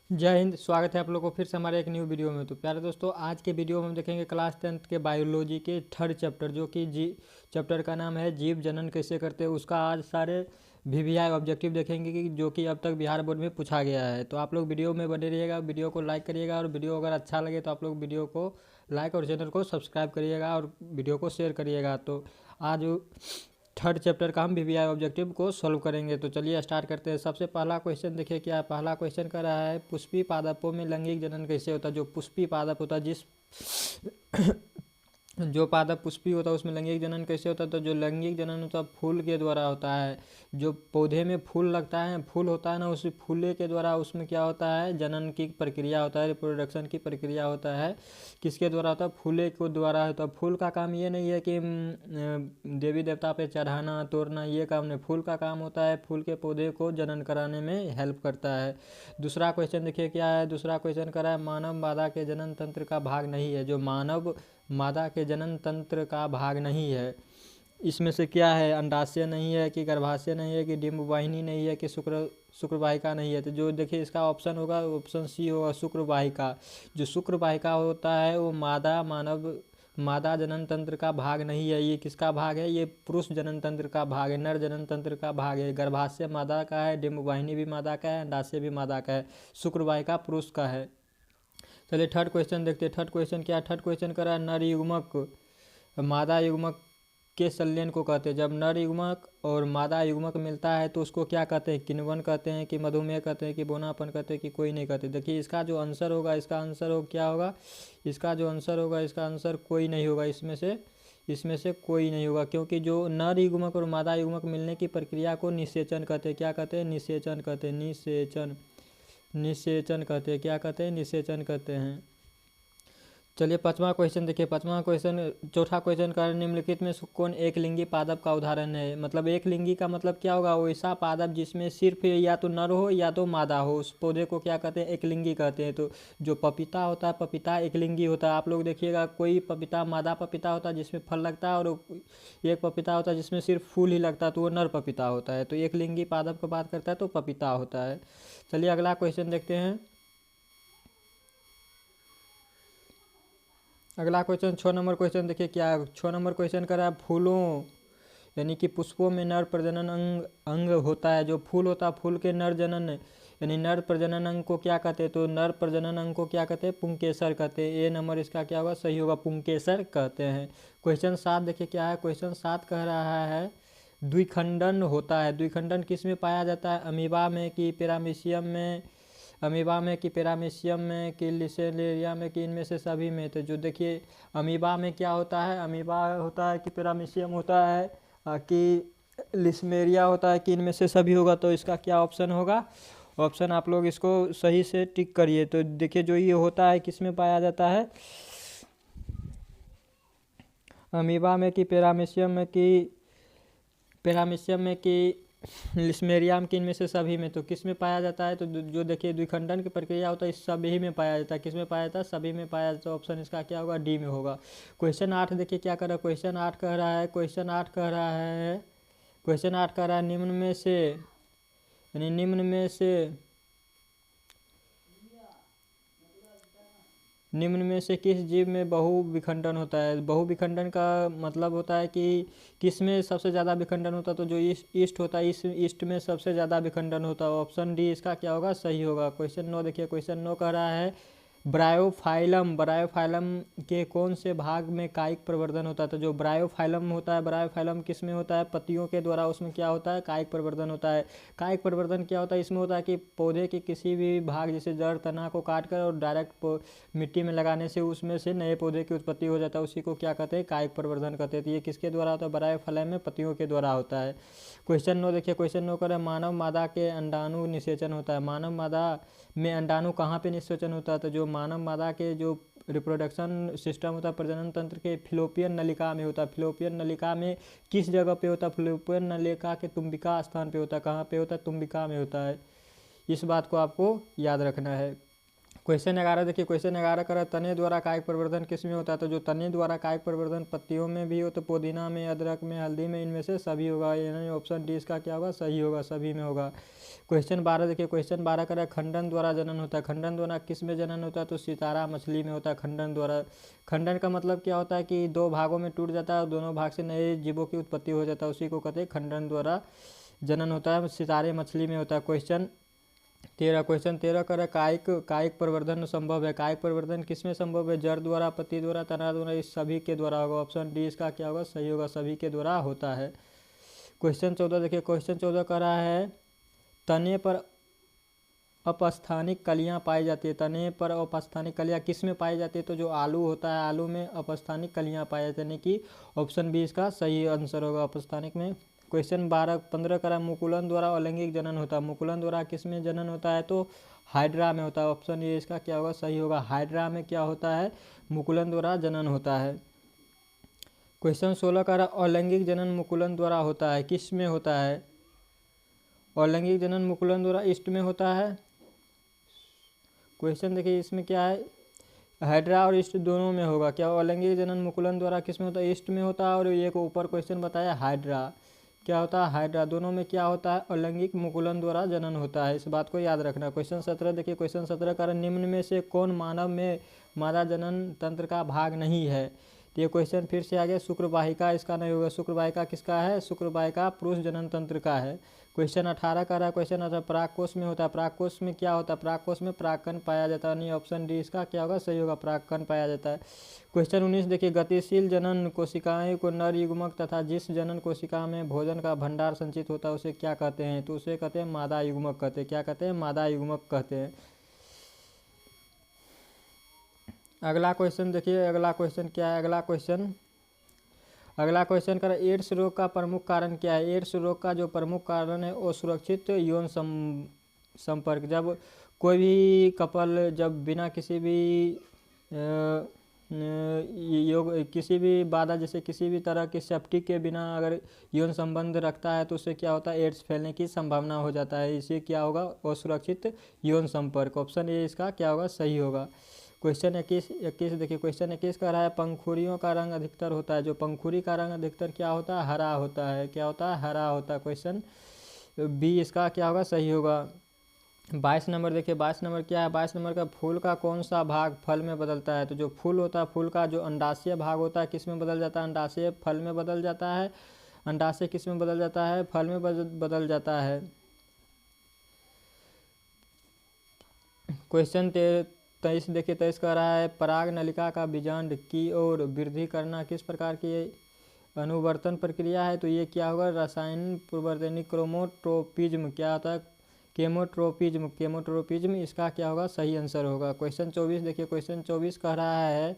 जय हिंद। स्वागत है आप लोगों को फिर से हमारे एक न्यू वीडियो में। तो प्यारे दोस्तों, आज के वीडियो में हम देखेंगे क्लास 10th के बायोलॉजी के थर्ड चैप्टर, जो कि चैप्टर का नाम है जीव जनन कैसे करते हैं। उसका आज सारे VVI ऑब्जेक्टिव देखेंगे कि जो कि अब तक बिहार बोर्ड में पूछा गया है। तो आप लोग वीडियो में बने रहिएगा, वीडियो को लाइक करिएगा, और वीडियो अगर अच्छा लगे तो आप लोग वीडियो को लाइक और चैनल को सब्सक्राइब करिएगा और वीडियो को शेयर करिएगा। तो आज थर्ड चैप्टर का हम VVI ऑब्जेक्टिव को सॉल्व करेंगे। तो चलिए स्टार्ट करते हैं। सबसे पहला क्वेश्चन देखिए क्या है। पहला क्वेश्चन कर रहा है पुष्पी पादपों में लैंगिक जनन कैसे होता है। जो पुष्पी पादप होता है, जिस जो पादप पुष्पी होता है उसमें लैंगिक जनन कैसे होता है। तो जो लैंगिक जनन होता है फूल के द्वारा होता है। जो पौधे में फूल लगता है, फूल होता है ना, उस फूले के द्वारा उसमें क्या होता है, जनन की प्रक्रिया होता है, रिप्रोडक्शन की प्रक्रिया होता है। किसके द्वारा होता है? फूले को द्वारा होता है। फूल का काम ये नहीं है कि देवी देवता पे चढ़ाना तोड़ना, ये काम नहीं। फूल का काम होता है फूल के पौधे को जनन कराने में हेल्प करता है। दूसरा क्वेश्चन देखिए क्या है। दूसरा क्वेश्चन कर रहा है मानव मादा के जनन तंत्र का भाग नहीं है। जो मानव मादा के जनन तंत्र का भाग नहीं है, इसमें से क्या है? अंडाशय नहीं है, कि गर्भाशय नहीं है, कि डिंबवाहिनी नहीं है, कि शुक्रवाहिका नहीं है। तो जो देखिए इसका ऑप्शन होगा, ऑप्शन सी होगा, शुक्रवाहिका। जो शुक्रवाहिका होता है वो मादा जनन तंत्र का भाग नहीं है। ये किसका भाग है? ये पुरुष जनन तंत्र का भाग है, नर जनन तंत्र का भाग है। गर्भाशय मादा का है, डिंबवाहिनी भी मादा का है, अंडाशय भी मादा का है, शुक्रवाहिका पुरुष का है। चलिए थर्ड क्वेश्चन देखते हैं। थर्ड क्वेश्चन क्या है। थर्ड क्वेश्चन करा नर युग्मक मादा युग्मक के संलयन को कहते हैं। जब नर युग्मक और मादा युग्मक मिलता है तो उसको क्या कहते हैं? किण्वन कहते हैं, कि मधुमेह कहते हैं, कि बोनापन कहते हैं, कि कोई नहीं कहते। देखिए इसका जो आंसर होगा, इसका आंसर हो क्या होगा? इसका जो आंसर होगा, इसका आंसर कोई नहीं होगा। इसमें से कोई नहीं होगा, क्योंकि जो नर युग्मक और मादा युग्मक मिलने की प्रक्रिया को निषेचन कहते हैं। क्या कहते हैं? निषेचन कहते हैं। निषेचन कहते हैं। क्या कहते हैं? निषेचन कहते हैं। चलिए पांचवा क्वेश्चन देखिए। पांचवा क्वेश्चन, चौथा क्वेश्चन का निम्नलिखित में से कौन एक लिंगी पादप का उदाहरण है। मतलब एक लिंगी का मतलब क्या होगा? वैसा पादप जिसमें सिर्फ या तो नर हो या तो मादा हो, उस पौधे को क्या कहते हैं? एक लिंगी कहते हैं। तो जो पपीता होता है, पपीता एक लिंगी होता है। आप लोग देखिएगा कोई पपीता मादा पपीता होता है जिसमें फल लगता है, और एक पपीता होता है जिसमें सिर्फ फूल ही लगता है, तो वो नर पपीता होता है। तो एक लिंगी पादप की बात करता है तो पपीता होता है। चलिए अगला क्वेश्चन देखते हैं। अगला क्वेश्चन 6 नंबर क्वेश्चन देखिए क्या है। 6 नंबर क्वेश्चन कर रहा है फूलों यानी कि पुष्पों में नर प्रजनन अंग होता है। जो फूल होता है, फूल के नर जनन यानी नर प्रजनन अंग को क्या कहते हैं? तो नर प्रजनन अंग को क्या कहते हैं? पुंकेसर कहते हैं। ए नंबर इसका क्या होगा? सही होगा, पुंकेसर कहते हैं। क्वेश्चन 7 देखिए क्या है। क्वेश्चन 7 कह रहा है द्विखंडन होता है। द्विखंडन किस में पाया जाता है? अमीबा में, कि पैरामीशियम में, अमीबा में, कि पैरामीशियम में, कि लिसेलेरिया में, कि इनमें से सभी में। तो जो देखिए अमीबा में क्या होता है? अमीबा होता है, कि पैरामीशियम होता है, कि लिस्मेरिया होता है, कि इनमें से सभी होगा। तो इसका क्या ऑप्शन होगा? ऑप्शन आप लोग इसको सही से टिक करिए। तो देखिए जो ये होता है किस में पाया जाता है? अमीबा में, कि पैरामीशियम में, कि लिस्मेरियम, की इनमें से सभी में। तो किस में पाया जाता है? तो जो देखिए द्विखंडन की प्रक्रिया होता है इस सभी में पाया जाता है। किस में पाया जाता है? सभी में पाया जाता है। ऑप्शन इसका क्या होगा? डी में होगा। क्वेश्चन 8 देखिए क्या कर रहा है। क्वेश्चन 8 कह रहा है निम्न में से किस जीव में बहु विखंडन होता है। बहु विखंडन का मतलब होता है कि किस में सबसे ज़्यादा विखंडन होता है। तो जो ईस्ट होता है, इस ईस्ट में सबसे ज़्यादा विखंडन होता है। ऑप्शन डी इसका क्या होगा? सही होगा। क्वेश्चन 9 देखिए। क्वेश्चन 9 कह रहा है ब्रायोफाइलम के कौन से भाग में कायिक प्रवर्धन होता है। तो जो ब्रायोफाइलम होता है, ब्रायोफाइलम किस में होता है? पत्तियों के द्वारा उसमें क्या होता है? कायिक प्रवर्धन होता है। कायिक प्रवर्धन क्या होता है? इसमें होता है कि पौधे के किसी भी भाग जैसे जड़ तना को काट कर और डायरेक्ट मिट्टी में लगाने से उसमें से नए पौधे की उत्पत्ति हो जाता है। उसी को क्या कहते हैं? कायिक प्रवर्धन कहते हैं। तो ये किसके द्वारा होता है? ब्रायोफाइलम में पत्तियों के द्वारा होता है। क्वेश्चन 9 देखिए। क्वेश्चन 9 कर मानव मादा के अंडाणु निषेचन होता है। मानव मादा में अंडाणु कहाँ पे निषेचन होता है? तो जो मानव मादा के जो रिप्रोडक्शन सिस्टम होता है, प्रजनन तंत्र के फिलोपियन नलिका में होता है। फिलोपियन नलिका में किस जगह पे होता है? फिलोपियन नलिका के तुम्बिका स्थान पे होता है। कहाँ पे होता है? तुम्बिका में होता है। इस बात को आपको याद रखना है। क्वेश्चन 11 देखिए, क्वेश्चन 11 करा तने द्वारा कायिक प्रवर्धन किस में होता है? तो जो तने द्वारा कायिक प्रवर्धन पत्तियों में भी हो, तो पुदीना में, अदरक में, हल्दी में, इनमें से सभी होगा, यानी ऑप्शन डी इसका क्या होगा? सही होगा, सभी में होगा। क्वेश्चन 12 देखिए, क्वेश्चन 12 करा खंडन द्वारा जनन होता है। खंडन द्वारा किस में जनन होता है? तो सितारा मछली में होता है खंडन द्वारा। खंडन का मतलब क्या होता है कि दो भागों में टूट जाता है और दोनों भाग से नए जीवों की उत्पत्ति हो जाता है, उसी को कहते हैं खंडन द्वारा जनन होता है, सितारे मछली में होता है। क्वेश्चन 13 कर कायिक प्रवर्धन संभव है। कायिक प्रवर्धन किस में संभव है? जड़ द्वारा, पत्ती द्वारा, तना द्वारा, इस सभी के द्वारा होगा। ऑप्शन डी इसका क्या होगा? सही होगा, सभी के द्वारा होता है। क्वेश्चन 14 देखिए, क्वेश्चन 14 कर रहा है तने पर अपस्थानिक कलियां पाई जाती है। तने पर अपस्थानिक कलियां किस में पाई जाती है? तो जो आलू होता है, आलू में अपस्थानिक कलियां पाई जाती है, यानी कि ऑप्शन बी इसका सही आंसर होगा, अपस्थानिक में। क्वेश्चन 15 करा मुकुलन द्वारा अलैंगिक जनन होता है। मुकुलन द्वारा किस में जनन होता है? तो हाइड्रा में होता है। ऑप्शन ये इसका क्या होगा? सही होगा, हाइड्रा में क्या होता है? मुकुलन द्वारा जनन होता है। क्वेश्चन 16 करा अलैंगिक जनन मुकुलन द्वारा होता है, किस में होता है? अलैंगिक जनन मुकुलन द्वारा ईस्ट में होता है। क्वेश्चन देखिए, इसमें क्या है? हाइड्रा और ईस्ट दोनों में होगा। क्या अलैंगिक जनन मुकुलन द्वारा किस में होता है? ईस्ट में होता है। और ये को ऊपर क्वेश्चन बताया हाइड्रा, क्या होता है? हाइड्रा। दोनों में क्या होता है? अलैंगिक मुकुलन द्वारा जनन होता है, इस बात को याद रखना। क्वेश्चन 17 देखिए, क्वेश्चन 17 का निम्न में से कौन मानव में मादा जनन तंत्र का भाग नहीं है? तो ये क्वेश्चन फिर से आ गया, शुक्रवाहिका इसका नहीं होगा। शुक्रवाहिका किसका है? शुक्रवाहिका पुरुष जनन तंत्र का है। क्वेश्चन 18 का रहा, क्वेश्चन 18 प्राककोश में होता है। प्राककोश में क्या होता है? प्राककोश में प्राक्कण पाया जाता है, यानी ऑप्शन डी इसका क्या होगा? सही होगा, प्राक्कण पाया जाता है। क्वेश्चन 19 देखिए, गतिशील जनन कोशिकाएं को नर युग्मक तथा जिस जनन कोशिका में भोजन का भंडार संचित होता है उसे क्या कहते हैं? तो उसे कहते हैं मादा युग्मक कहते हैं। क्या कहते हैं? मादा युग्मक कहते हैं। अगला क्वेश्चन देखिए, अगला क्वेश्चन क्या है? अगला क्वेश्चन कर एड्स रोग का प्रमुख कारण क्या है? एड्स रोग का जो प्रमुख कारण है वो सुरक्षित यौन संपर्क। जब कोई भी कपल जब बिना किसी भी किसी भी बाधा, जैसे किसी भी तरह की सेफ्टी के बिना अगर यौन संबंध रखता है तो उससे क्या होता है? एड्स फैलने की संभावना हो जाता है। इसे क्या होगा? असुरक्षित यौन संपर्क। ऑप्शन ए इसका क्या होगा? सही होगा। क्वेश्चन 21 देखिए, क्वेश्चन 21 का रहा है पंखुड़ियों का रंग अधिकतर होता है। जो पंखुड़ी का रंग अधिकतर क्या होता है? हरा होता है। क्या होता है? हरा होता है। क्वेश्चन बी इसका क्या होगा? सही होगा। 22 नंबर देखिए, 22 नंबर क्या है? 22 नंबर का फूल का कौन सा भाग फल में बदलता है? तो जो फूल होता है, फूल का जो अंडाशय भाग होता है किस में बदल जाता है? अंडाशय फल में बदल जाता है। अंडाशय किस में बदल जाता है? फल में बदल जाता है। क्वेश्चन 23 देखिए, 23 का रहा है पराग नलिका का बीजांड की ओर वृद्धि करना किस प्रकार की अनुवर्तन प्रक्रिया है? तो ये क्या होगा? रसायन प्रवर्तनी क्रोमोट्रोपिज्म। क्या होता है? केमोट्रोपिज्म इसका क्या होगा? सही आंसर होगा। क्वेश्चन 24 देखिए, क्वेश्चन 24 कह रहा है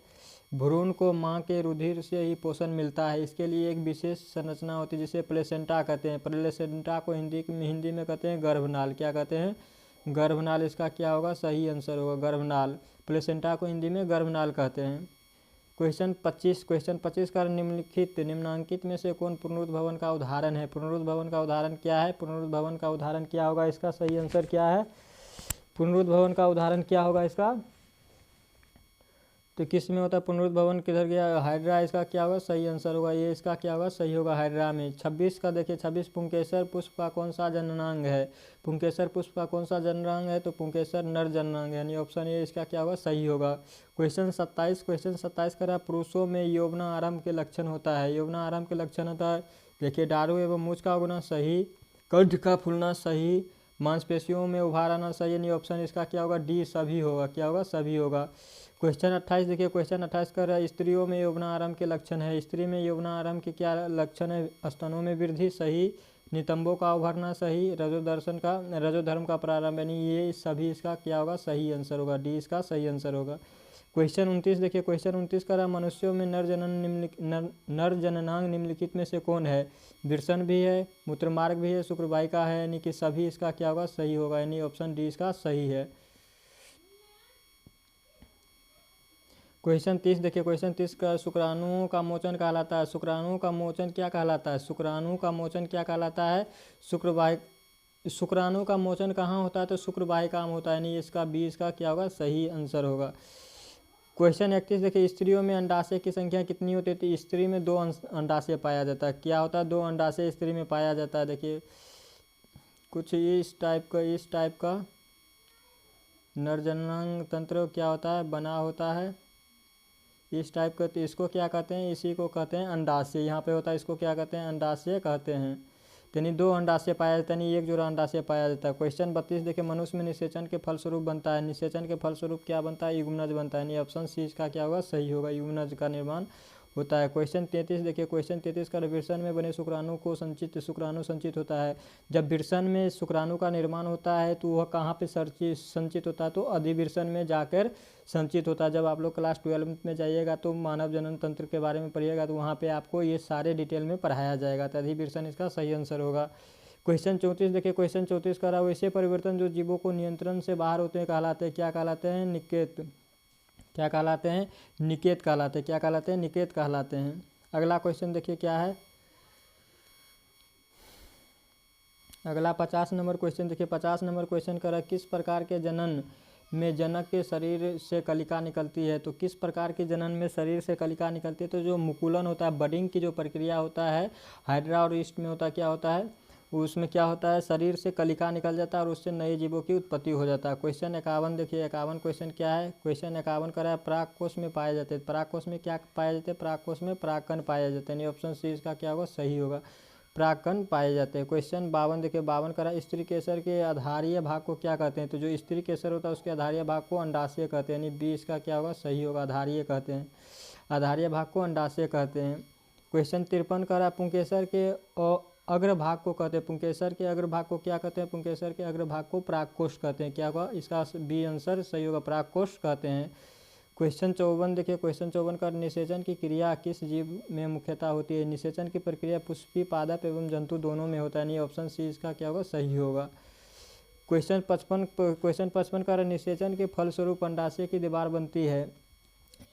भ्रूण को माँ के रुधिर से ही पोषण मिलता है। इसके लिए एक विशेष संरचना होती है जिसे प्लेसेंटा कहते हैं। प्लेसेंटा को हिंदी में कहते हैं गर्भनाल। क्या कहते हैं? गर्भनाल। इसका क्या होगा? सही आंसर होगा, गर्भनाल। प्लेसेंटा को हिंदी में गर्भनाल कहते हैं। क्वेश्चन 25 का निम्नांकित में से कौन पुनरुद्भवन का उदाहरण है? पुनरुद्भवन का उदाहरण क्या है? पुनरुद्भवन का उदाहरण क्या होगा? इसका सही आंसर क्या है? पुनरुद्भवन का उदाहरण क्या होगा इसका? तो किस में होता है पुनरुद्भवन? किधर गया? हाइड्रा। इसका क्या होगा? सही आंसर होगा, ये इसका क्या होगा? सही होगा, हाइड्रा में। 26 का देखिए, 26 पुंकेसर पुष्प का कौन सा जननांग है? पुंकेसर पुष्प का कौन सा जननांग है? तो पुंकेसर नर जननांग है, यानी ऑप्शन ए इसका क्या होगा? सही होगा। क्वेश्चन 27 का रहा पुरुषों में यौवना आरंभ के लक्षण होता है। यौवना आरंभ के लक्षण होता है देखिए, दाढ़ू एवं मूछ का उगना सही, कंठ का फूलना सही, मांसपेशियों में उभार आना सही, यानी ऑप्शन इसका क्या होगा? डी सभी होगा। क्या होगा? सभी होगा। क्वेश्चन 28 देखिए, क्वेश्चन 28 कर रहा है स्त्रियों में यौवना आरंभ के लक्षण है। स्त्री में यौवना आरंभ के क्या लक्षण है? स्तनों में वृद्धि सही, नितंबों का उभरना सही, रजोधर्म का प्रारंभ, यानी ये सभी इसका क्या होगा? सही आंसर होगा, डी इसका सही आंसर होगा। क्वेश्चन 29 देखिए, क्वेश्चन 29 कर रहा है मनुष्यों में नर जननांग निम्नलिखित में से कौन है? वृषण भी है, मूत्रमार्ग भी है, शुक्रवाहिका है, यानी कि सभी इसका क्या होगा? सही होगा, यानी ऑप्शन डी इसका सही है। क्वेश्चन 30 देखिए, क्वेश्चन 30 का शुक्राणुओं का मोचन कहलाता है। शुक्राणुओं का मोचन क्या कहलाता है? शुक्राणु का मोचन क्या कहलाता है? शुक्राणु का मोचन कहाँ होता है? तो शुक्र वाहिका में होता है, यानी इसका बी इसका क्या होगा? सही आंसर होगा। क्वेश्चन 31 देखिए, स्त्रियों में अंडाशय की संख्या कितनी होती है? तो स्त्री में 2 अंडाशय पाया जाता है। क्या होता है? 2 अंडाशय स्त्री में पाया जाता है। देखिए कुछ इस टाइप का नरजनन तंत्र क्या होता है? बना होता है इस टाइप का। तो इसको क्या कहते हैं? इसी को कहते हैं अंडाशय। यहाँ पे होता है, इसको क्या कहते हैं? अंडाशय कहते हैं। यानी 2 अंडाशय पाया जाता है, यानी 1 जोड़ा अंडाशय पाया जाता है। क्वेश्चन 32 देखिए, मनुष्य में निषेचन के फलस्वरूप बनता है। निषेचन के फलस्वरूप क्या बनता है? युग्मनज बनता है, यानी ऑप्शन सी इसका क्या होगा? सही होगा। युग्मनज का निर्माण होता है। क्वेश्चन 33 देखिए, क्वेश्चन 33 का वृषण में बने शुक्राणु को शुक्राणु संचित होता है। जब वृषण में शुक्राणु का निर्माण होता है तो वह कहाँ पे संचित होता है? तो अधिवृषण में जाकर संचित होता है। जब आप लोग क्लास 12 में जाइएगा तो मानव जनन तंत्र के बारे में पढ़िएगा तो वहाँ पे आपको ये सारे डिटेल में पढ़ाया जाएगा। तो अधिवृषण इसका सही आंसर होगा। क्वेश्चन 34 देखिए, क्वेश्चन 34 का वैसे परिवर्तन जो जीवों को नियंत्रण से बाहर होते हैं कहलाते हैं। क्या कहलाते हैं? निकेत। क्या कहलाते हैं? निकेत कहलाते हैं। क्या कहलाते हैं? निकेत कहलाते हैं। अगला क्वेश्चन देखिए क्या है? अगला 50 नंबर क्वेश्चन देखिए, 50 नंबर क्वेश्चन कर किस प्रकार के जनन में जनक के शरीर से कलिका निकलती है? तो किस प्रकार के जनन में शरीर से कलिका निकलती है? तो जो मुकुलन होता है, बडिंग की जो प्रक्रिया होता है, हाइड्रा और ईस्ट में होता क्या होता है? उसमें क्या होता है? शरीर से कलिका निकल जाता है और उससे नए जीवों की उत्पत्ति हो जाता है। क्वेश्चन 51 देखिए, 51 क्वेश्चन क्या है? क्वेश्चन 51 कर रहा है, पराग कोष में पाए जाते हैं। पराग कोष में क्या पाए जाते हैं? पराग कोष में परागकण पाए जाते हैं। ऑप्शन सी इसका क्या होगा? सही होगा। परागकण पाए जाते हैं। क्वेश्चन 52 देखिए, 52 करा, स्त्री केसर के आधारीय भाग को क्या कहते हैं? तो जो स्त्री केसर होता है उसके आधारीय भाग को अंडाशय कहते हैं, यानी बी इसका क्या होगा? सही होगा। आधारीय कहते हैं, आधारीय भाग को अंडाशय कहते हैं। क्वेश्चन 53 करा, पुंकेसर के अग्रभाग को कहते हैं। पुंकेसर के अग्रभाग को क्या कहते हैं? पुंकेसर के अग्रभाग को परागकोश कहते हैं। क्या होगा? इसका बी आंसर सही होगा। परागकोश कहते हैं। क्वेश्चन 54 देखिए, क्वेश्चन 54 का निषेचन की क्रिया किस जीव में मुख्यतः होती है? निषेचन की प्रक्रिया पुष्पी, पादप एवं जंतु दोनों में होता है, यानी ऑप्शन सी इसका क्या होगा? सही होगा। क्वेश्चन 55 का निषेचन के फलस्वरूप अंडाशय की दीवार बनती है।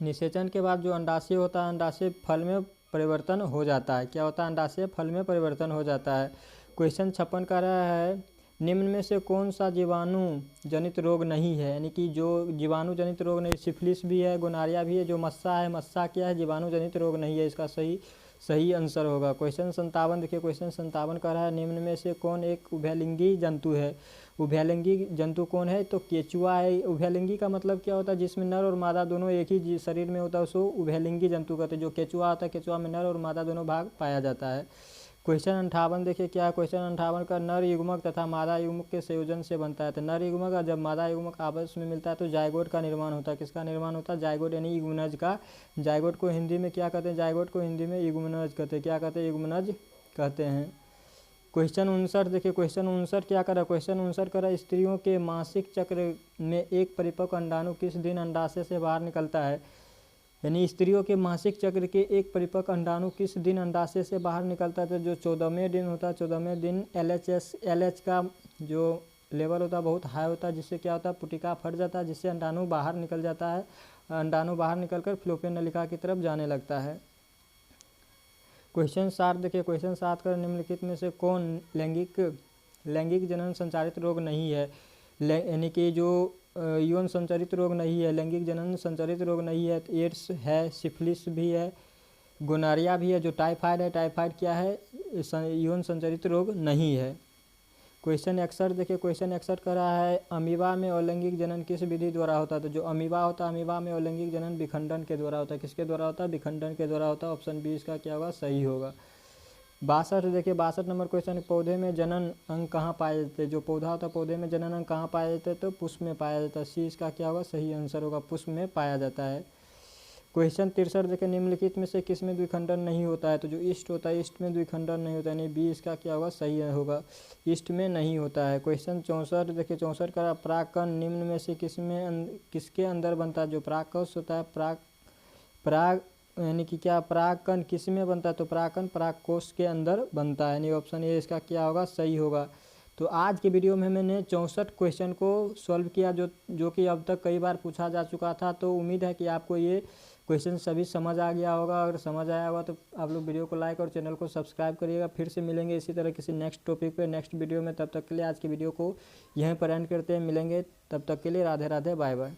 निषेचन के बाद जो अंडाशय होता है, अंडाशय फल में परिवर्तन हो जाता है। क्या होता है? अंडाशय फल में परिवर्तन हो जाता है। क्वेश्चन 56 का रहा है, निम्न में से कौन सा जीवाणु जनित रोग नहीं है? यानी कि जो जीवाणु जनित रोग नहीं, सिफिलिस भी है, गोनारिया भी है, जो मस्सा है, मस्सा क्या है? जीवाणु जनित रोग नहीं है। इसका सही आंसर होगा। क्वेश्चन 57 देखिए, क्वेश्चन 57 का रहा है, निम्न में से कौन एक उभयलिंगी जंतु है? उभयलिंगी जंतु कौन है? तो केचुआ है। उभयलिंगी का मतलब क्या होता है? जिसमें नर और मादा दोनों एक ही शरीर में होता है उसको उभयलिंगी जंतु कहते हैं। जो केचुआ होता है, केचुआ में नर और मादा दोनों भाग पाया जाता है। क्वेश्चन 58 देखिए क्या है? क्वेश्चन 58 का, नर युग्मक तथा मादा युग्मक के संयोजन से बनता है। तो नर युग्मक और जब मादा युग्मक आपस में मिलता है तो जायगोट का निर्माण होता है। किसका निर्माण होता है? जायगोट, यानी युग्मनज का। जायगोट को हिंदी में क्या कहते हैं? जायगोट को हिंदी में युग्मनज कहते हैं। क्या कहते हैं? युग्मनज कहते हैं। क्वेश्चन 59 देखिए, क्वेश्चन 59 क्या करा? क्वेश्चन 59 करा, स्त्रियों के मासिक चक्र में एक परिपक्व अंडाणु किस दिन अंडाशय से बाहर निकलता है? यानी स्त्रियों के मासिक चक्र के एक परिपक्व अंडाणु किस दिन अंडाशय से बाहर निकलता है? तो जो 14वें दिन होता है, 14वें दिन LH का जो लेवल होता है बहुत हाई होता है, जिससे क्या होता है? पुटिका फट जाता है, जिससे अंडाणु बाहर निकल जाता है। अंडाणु बाहर निकलकर फ्लोपियन नलिका की तरफ जाने लगता है। क्वेश्चन 7 देखिए, क्वेश्चन 7 का, निम्नलिखित में से कौन लैंगिक जनन संचारित रोग नहीं है? यानी कि जो यौन संचारित रोग नहीं है, लैंगिक जनन संचारित रोग नहीं है। तो एड्स है, सिफिलिस भी है, गोनारिया भी है, जो टाइफाइड है। टाइफाइड क्या है? यौन संचारित रोग नहीं है। क्वेश्चन 61 देखिए, क्वेश्चन 61 कर रहा है, अमीबा में अलैंगिक जनन किस विधि द्वारा होता है? तो जो अमीबा होता है, अमीबा में अलैंगिक जनन विखंडन के द्वारा होता है। किसके द्वारा होता है? विखंडन के द्वारा होता है। ऑप्शन बी इसका क्या होगा? सही होगा। 62 देखिए, 62 नंबर क्वेश्चन, पौधे में जनन अंग कहाँ पाए जाते हैं? जो पौधा होता है, पौधे में जनन अंग कहाँ पाए जाते हैं? तो पुष्प में पाया जाता है। सी इसका क्या होगा? सही आंसर होगा। पुष्प में पाया जाता है। क्वेश्चन 63 देखिए, निम्नलिखित में से किस में द्विखंडन नहीं होता है? तो जो ईस्ट होता है, ईस्ट में द्विखंडन नहीं होता है, यानी बी इसका क्या होगा? सही होगा। ईस्ट में नहीं होता है। क्वेश्चन 64 देखिए, 64 का, परागकण निम्न में से किसके अंदर बनता है? जो परागकोश होता है, पराग यानी कि क्या परागकण किस में बनता है? तो परागकण परागकोश के अंदर बनता है, यानी ऑप्शन ए इसका क्या होगा? सही होगा। तो आज के वीडियो में मैंने 64 क्वेश्चन को सॉल्व किया, जो कि अब तक कई बार पूछा जा चुका था। तो उम्मीद है कि आपको ये क्वेश्चन सभी समझ आ गया होगा। अगर समझ आया होगा तो आप लोग वीडियो को लाइक और चैनल को सब्सक्राइब करिएगा। फिर से मिलेंगे इसी तरह किसी नेक्स्ट टॉपिक पे नेक्स्ट वीडियो में। तब तक के लिए आज की वीडियो को यहीं पर एंड करते हैं। मिलेंगे तब तक के लिए। Radhe Radhe, bye bye.